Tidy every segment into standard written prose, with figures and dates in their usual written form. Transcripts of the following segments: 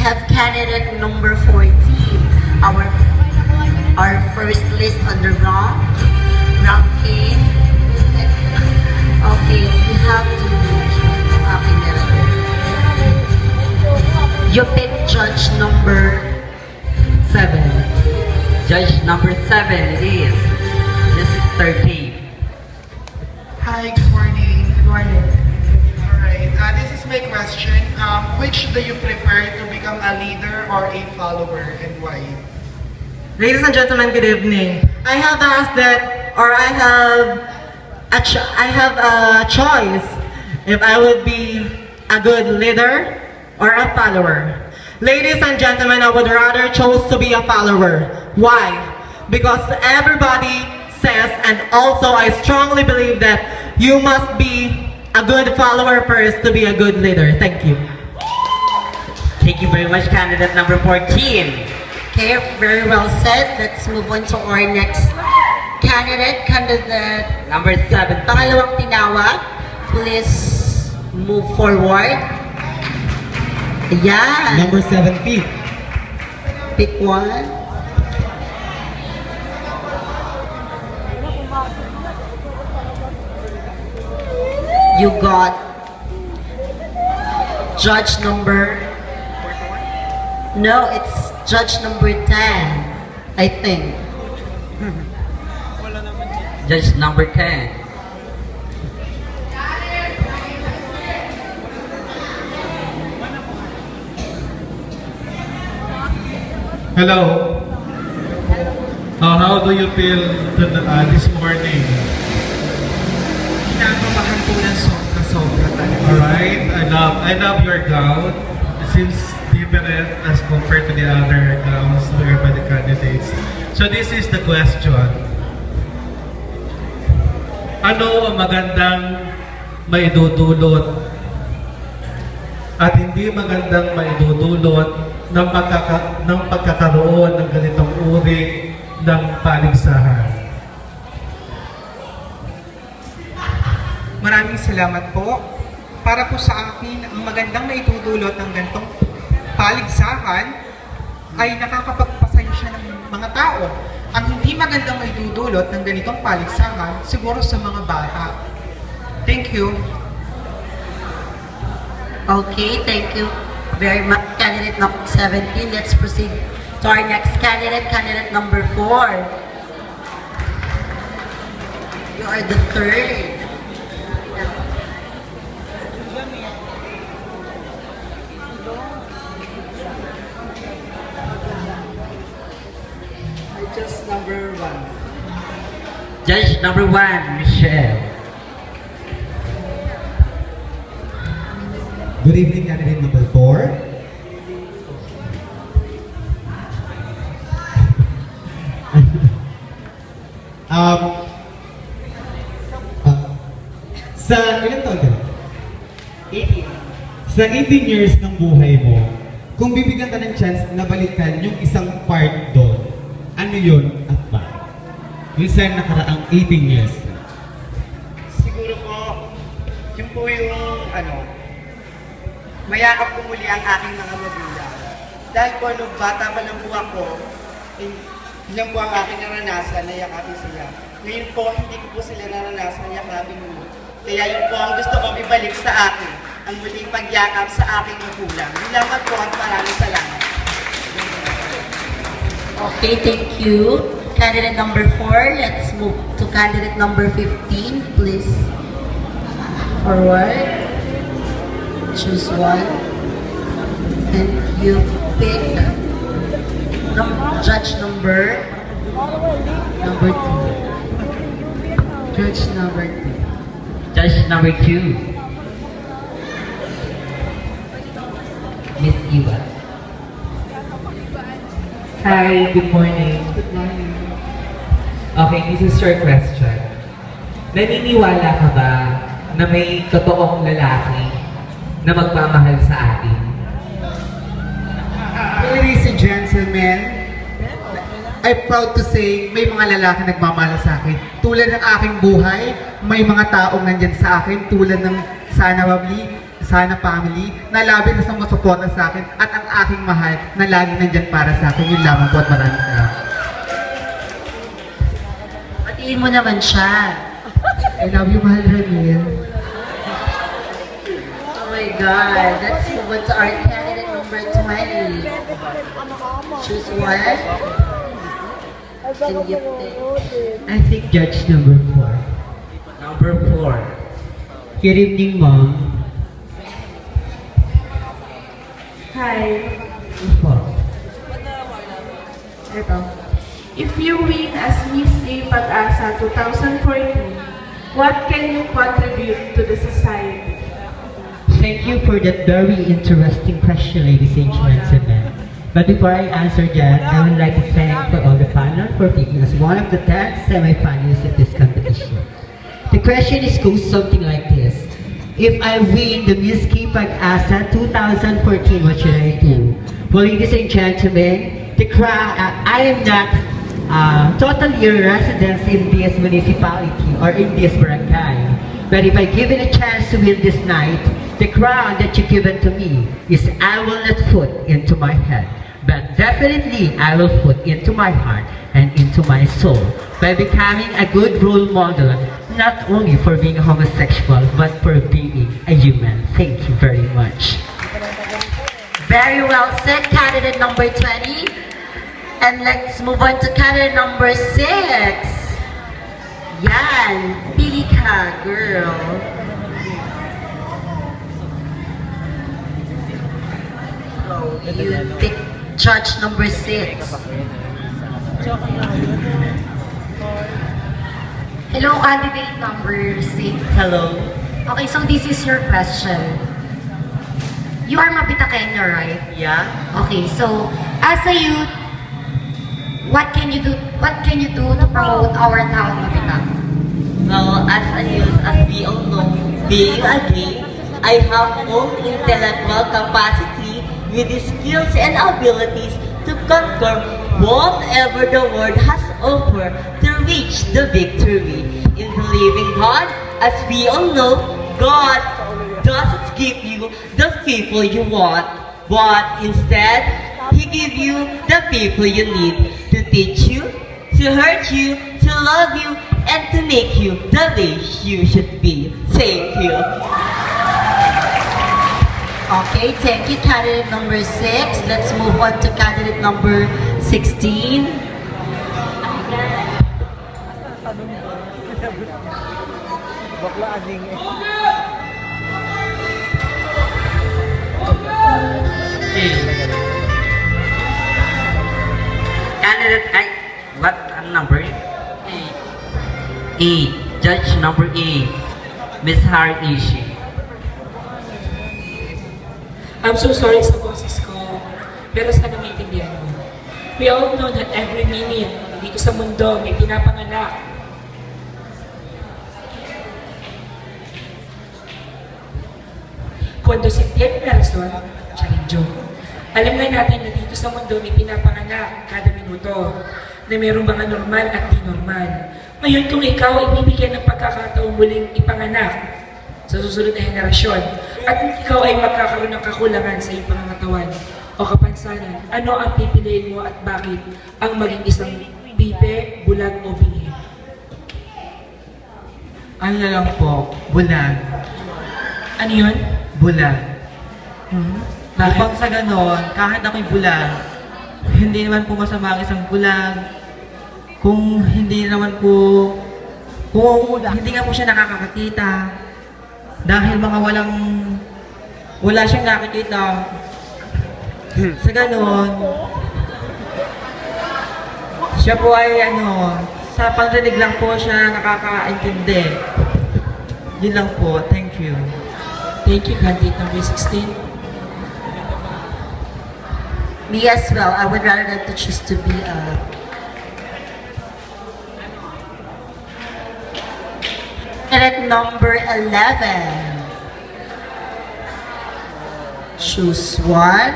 have candidate number 14. Our our first list on the ranking. Okay, we have to. You pick judge number 7. Judge number 7 it is. This is 13. Hi, good morning. Good morning. Alright, this is my question. Which do you prefer to become a leader or a follower and why? Ladies and gentlemen, good evening. I have asked that, or I have a choice if I would be a good leader or a follower. Ladies and gentlemen, I would rather choose to be a follower. Why? Because everybody says, and also I strongly believe that you must be a good follower first to be a good leader. Thank you. Thank you very much, candidate number 14. Okay, very well said. Let's move on to our next candidate. Candidate Number 7. pangalawang tinawag. Please move forward. Ayan. Number 70. Pick one. You got judge number. No, it's judge number 10, I think. Judge number 10. Hello. How do you feel this morning? Kinakabahan po ng sobra talaga. Alright, I love your gown. It seems different as compared to the other gowns wear by the candidates. So this is the question. Ano ang magandang maidudulot at hindi magandang maidudulot ng pagkakaroon ng ganitong uri ng paligsahan? Maraming salamat po. Para po sa akin, ang magandang maitutulot ng ganitong paligsahan ay nakakapagpasensya ng mga tao. Ang hindi magandang maitutulot ng ganitong paligsahan, siguro sa mga bata. Thank you. Okay, thank you very much, candidate number 17. Let's proceed to our next candidate, candidate number 4. You are the third. Just number 1. Judge number 1, Michelle. Good evening, candidate number 4. Sa ilang taon ka? 18. Sa 18 years ng buhay mo, kung bibigyan ka ng chance na balikan yung isang part doon, ano yun at bakit? Yung sa nakaraang 18 years. Siguro po, yun po yung mayakap ko muli ang aking mga magulang. Dahil po nung bata pa lang po ako, yun po ang aking naranasan na yakapin sila. Ngayon po, hindi ko po sila naranasan yakapin mo. Kaya yun po ang gusto kong ibalik sa akin, ang muling pagyakap sa aking magulang. Yun lamang po at maraming salamat. Okay, thank you. Candidate number 4, let's move to candidate number 15, please. Forward. Choose one. And you pick judge number 2. Judge number 2. Judge number 2. Miss Iwa. Hi, good morning. Good morning. Okay, this is your question. Naniniwala ka ba na may totoong lalaki na magmamahal sa atin? Ladies and gentlemen, I'm proud to say may mga lalaki nagmamahal sa akin. Tulad ng aking buhay, may mga taong nandyan sa akin tulad ng Sana Babli, sana family na labis na sumusuporta sa akin at ang aking mahal na laging nandyan para sa akin. Yun lamang po at maraming salamat. Patiin mo naman siya. I love you, mahal Ramil. Oh my God. Let's move on to our candidate number 20. Choose one. And you pick. I think judge number 4. Number 4. Good evening, Mom. Hi. Opo. Ito. If you win as Miss A Pag-asa 2014, what can you contribute to the society? Thank you for that very interesting question, ladies and gentlemen. But before I answer that, I would like to thank for all the panel for picking us one of the 10 semi-finalists of this competition. The question goes something like this. If I win the Miss K Pag-asa 2014, what should I do? Well, ladies and gentlemen, I am not totally a resident in this municipality or in this barangay. But if I given a chance to win this night, the crown that you given to me is I will not put into my head, but definitely I will put into my heart and into my soul by becoming a good role model, not only for being homosexual, but for being a human. Thank you very much. Very well said, candidate number 20. And let's move on to candidate number 6. Yan, pili ka, girl. So, you pick judge number 6. Hello, candidate number 6. Hello. Okay, so this is your question. You are Mapita-Kenya, right? Yeah? Okay, so as a youth, what can you do to promote our town, Mapita? Well, as a youth, as we all know, being a gay, I have all intellectual capacity with the skills and abilities to conquer whatever the world has offered to reach the victory. In believing God, as we all know, God doesn't give you the people you want, but instead, He gives you the people you need to teach you, to hurt you, to love you, and to make you the way you should be. Thank you. Okay, thank you, candidate number 6. Let's move on to candidate number 16. Candidate, what number? 8. Judge number 8. Miss Harry Ishii. I'm so sorry sa boses ko, pero sana maintindihan mo. We all know that every minute dito sa mundo may pinapanganak. Cuando si Ted Nelson, Charinjo, alam nga natin na dito sa mundo may pinapanganak kada minuto, na mayroong mga normal at di normal. Ngayon kung ikaw ay bibigyan ng pagkakataong muling ipanganak sa susunod na henerasyon, at ikaw ay magkakaroon ng kakulangan sa iyong pangangatawan o kapansanan, ano ang pipiliin mo at bakit ang maging isang bibe, bulag o bingi? Ano na lang po, bulag. Ano yun? Bulag. Bakit? Upang sa ganon, kahit ako'y bulag, hindi naman po masama ang isang bulag. Kung hindi naman po, kung hindi nga po siya nakakakita, dahil mga wala siyang nakikita. Sa ganon, siya po ay sa panrinig lang po siya nakakaintindi. Yun lang po, thank you. Thank you, candidate number 16. Me as well, I would rather than to choose to be a... Candidate number 11. Choose one.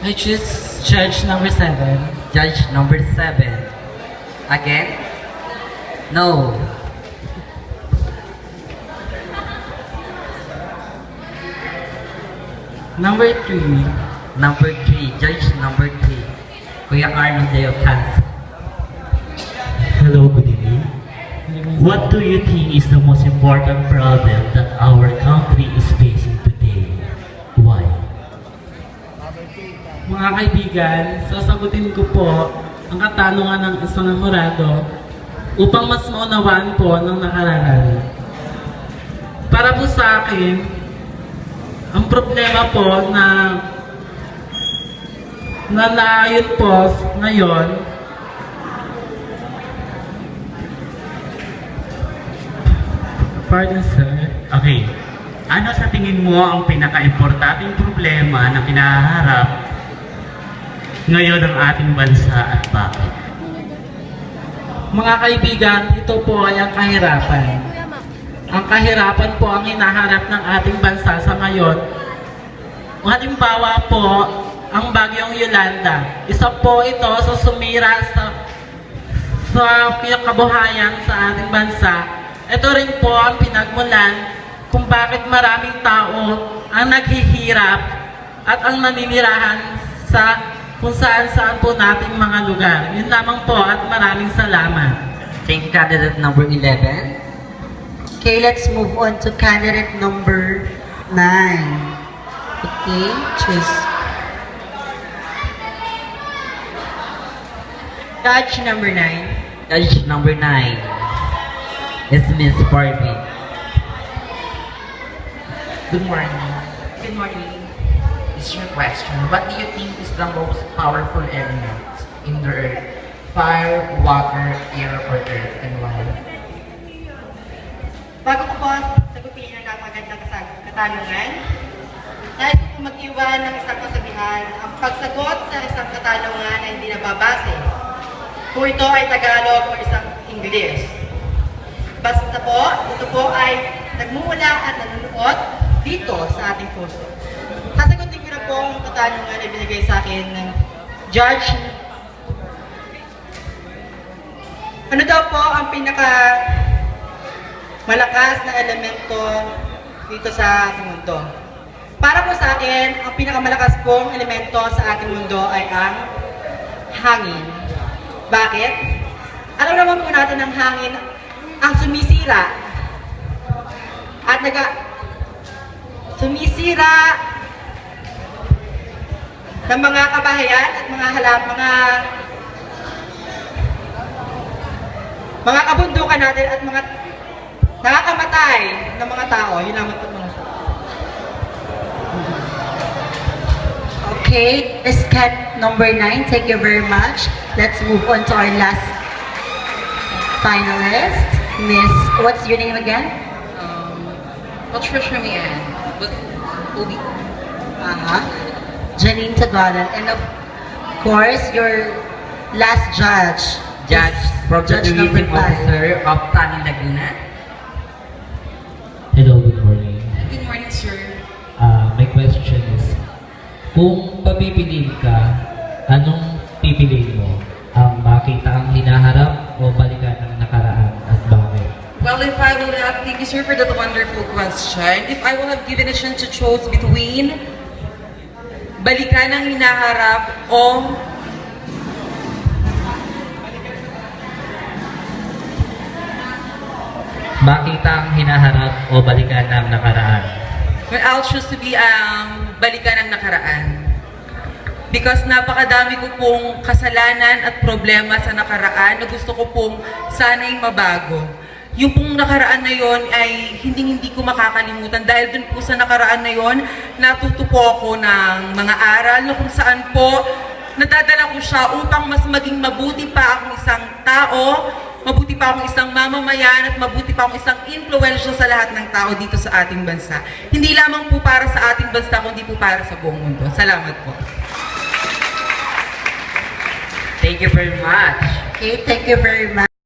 I choose judge number 7. Judge number 7. Again? No. Number 3, judge number 3, Kuya Arnold de Ocasio. Hello, good evening. What do you think is the most important problem that our country is facing today? Why? Mga kaibigan, sasagutin ko po ang katanungan ng isang namorado upang mas maunawaan po ng nakararami. Para po sa akin, ang problema po na nalayon po ngayon Pardon, sir. Okay. Ano sa tingin mo ang pinaka-importanting problema na kinaharap ngayon ng ating bansa at bakit? Mga kaibigan, ito po ay ang kahirapan. Ang kahirapan po ang hinaharap ng ating bansa sa ngayon. Halimbawa po, ang bagyong Yolanda. Isa po ito sa sumira sa kabuhayan sa ating bansa. Ito rin po ang pinagmulan kung bakit maraming tao ang naghihirap at ang naninirahan sa kung saan-saan po nating mga lugar. Yun lamang po at maraming salamat. Thank you, candidate number 11. Okay, let's move on to candidate number 9. Okay, choose. Judge number 9. Judge number 9 is Miss Barbie. Good morning. Good morning. This is your question. What do you think is the most powerful element in the earth? Fire, water, air, or earth, and why? Bago ko po sagutin ang napagandang katanungan, nais ko mag-iwan ng isang kasabihan, ang pagsagot sa isang katanungan ay hindi nababase kung ito ay Tagalog o isang English. Basta po, ito po ay nagmumula at nanunuot dito sa ating puso. Sasagutin ko na po ang katanungan na binigay sa akin ng Judge. Ano daw po ang pinaka malakas na elemento dito sa ating mundo? Para po sa akin, ang pinakamalakas pong elemento sa ating mundo ay ang hangin. Bakit? Alam naman po natin ang hangin ang sumisira at sumisira ng mga kabahayan at mga kabundukan natin at mga nakakamatay ng mga tao. Yun naman po mga sa. Okay, this cat number 9. Thank you very much. Let's move on to our last finalist. Miss, what's your name again? Patricia Mian, but Obi. Janine Tagalan. And of course, your last judge. Judge from the Judge number Tourism 5. Officer of Tani Laguna. Hello, good morning. Good morning, sir. My question is, kung papipiliin ka, anong pipiliin mo? Ang makita ang hinaharap o balikan ang nakaraan at bakit? Well, if I will have, thank you, sir, for that wonderful question. If I will have given a chance to choose between balikan ang hinaharap o Makita ang hinaharap o balikan ang nakaraan? well, I'll choose to be balikan ang nakaraan. Because napakadami ko pong kasalanan at problema sa nakaraan na gusto ko pong sana'y mabago. Yung pong nakaraan na yon ay hindi ko makakalimutan dahil dun po sa nakaraan na yon natuto po ako ng mga aral na kung saan po nadadala ko siya upang mas maging mabuti pa akong isang tao, mabuti pa akong isang mamamayan at mabuti pa akong isang influensya sa lahat ng tao dito sa ating bansa. Hindi lamang po para sa ating bansa kundi po para sa buong mundo. Salamat po. Thank you very much. Okay, thank you very much.